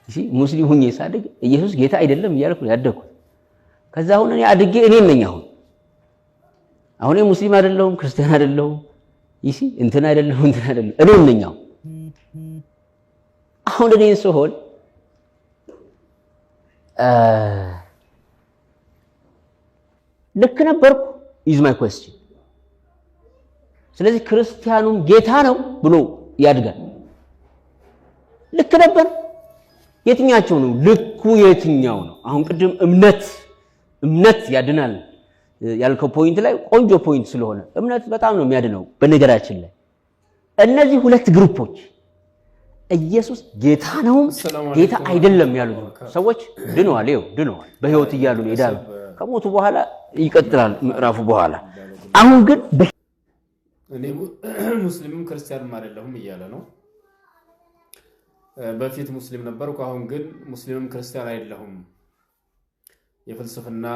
እሺ ሙስሊም ሆኜ ሳድግ ኢየሱስ ጌታ አይደለም እያልኩ ያደኩት ከዛ አሁን እኔ አድጌ እኔ ነኝ አሁን እኔ ሙስሊም አይደለሁም ክርስቲያን አይደለሁም እሺ እንትን አይደለሁም እኔ ነኝ አሁን እኔ ስሆን ልክ ነበርኩ is my question ስለዚህ ክርስቲያኑም ጌታ ነው ብሎ ያድጋል ልክ ነበር የትኛቸው ነው ልኩ የትኛው ነው አሁን ቅድም እምነት ያድናል ያልከው ፖይንት ላይ ቆንጆ ፖይንት ስለሆነ እምነት በጣም ነው የሚያድነው በነገራችን ላይ እነዚህ ሁለት ግሩፖች ኢየሱስ ጌታ ነው ጌታ አይደለም ያሉት ሰዎች ድነዋል በህይወት እያሉ ነው ይዳሉ ከሞቱ በኋላ ይቀጥላል ምዕራፉ በኋላ አሁን ግን እኔ ሙስሊምም ክርስቲያንም አይደለሁም እያለ ነው በፊት ሙስሊም ነበርኩ አሁን ግን ሙስሊምም ክርስቲያን አይደለሁም የፍልስፍና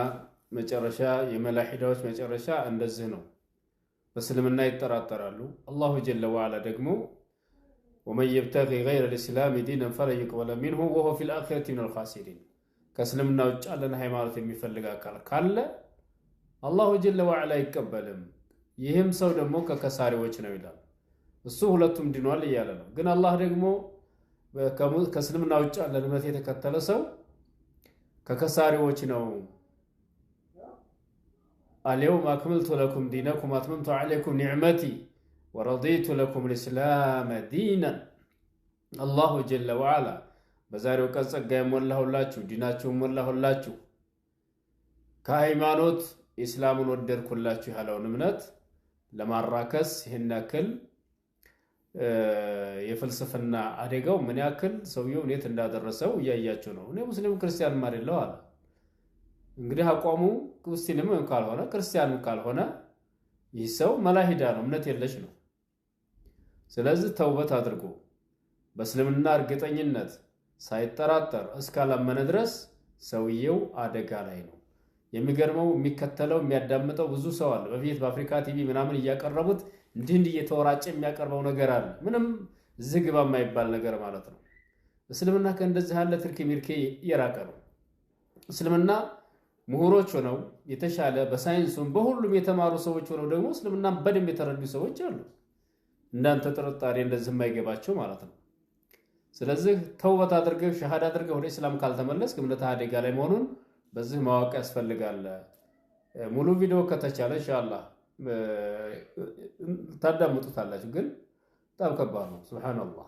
መጨረሻ የመላሂዳዎች መጨረሻ እንደዚህ ነው በእስልምና ይጠራጠራሉ አላሁ ጀለ ወዐላ ደግሞ ومن يبتغي غير الاسلام دينا فلن يقبل منه وهو في الاخره من الخاسرين ከእስልምና ውጭ ያለን ሃይማኖት የሚፈልግ አካል ካለ አላሁ ጀለ ወዐላ ይቀበልም ይህም ሰው ደግሞ ከከሳሪዎች ነው ይላል እሱ ሁለቱም ድኗል እያለ ነው ግን አላህ ደግሞ ከእስልምና ውጭ ያለን እምነት የተከተለ ሰው ከከሳሪዎች ነው اليوم أكملت لكم دينكم وأتممت عليكم نعمتي ورضيت لكم الإسلام دينا الله جل وعلا بزارو كسقا يمولاه اللاتشو ديناتشو يمولاه اللاتشو كهيمانوت إسلام ودر كلاتشو هلو نمنت لما الراكس هنا كل يفلسفنا أدقاو من يأكل سويو نيت انداد الرسو يأياتشو نو ني مسلم كريستيان ماري الله هذا እንግዲህ አቋሙ ክርስቲያንም ካልሆነ ክርስቲያንም ካልሆነ ይሰው መላሂዳ ነው እምነት የለሽ ነው ስለዚህ ተውበት አድርጎ በእስልምና እርግጠኝነት ሳይጠራጠር እስካላመነ ድረስ ሰውየው አደጋ ላይ ነው የሚገርመው የሚከተለው የሚያዳምጠው ብዙ ሰው አለ በፊት በአፍሪካ ቲቪ ምናምን እያቀረቡት እንዲህ እየተወራጨ የሚያቀርበው ነገር አለ ምንም ዝግባ የማይባል ነገር ማለት ነው እስልምና ከእንደዚህ ያለ ትርኪ ሚርኬ የራቀ ነው እስልምና ምሁሮች ሆነው የተሻለ በሳይንሱም በሁሉም የተማሩ ሰዎች ሆነው ደግሞ እስልምና በደንብ የተረዱ ሰዎች አሉ እንዳንተ ጥርጣሬ እንደዚህ የማይገባቸው ማለት ነው ስለዚህ ተውበት አድርገህ ሸሃዳ አድርገህ ወደ እስላም ካልተመለስክ እምነትህ አደጋ ላይ መሆኑን በዚህ ማወቅ ያስፈልጋል ሙሉ ቪዲዮ ከተቻለ ኢንሻአላህ ታዳምጡታላችሁ ግን በጣም ከባድ ነው ሱብሃንአላህ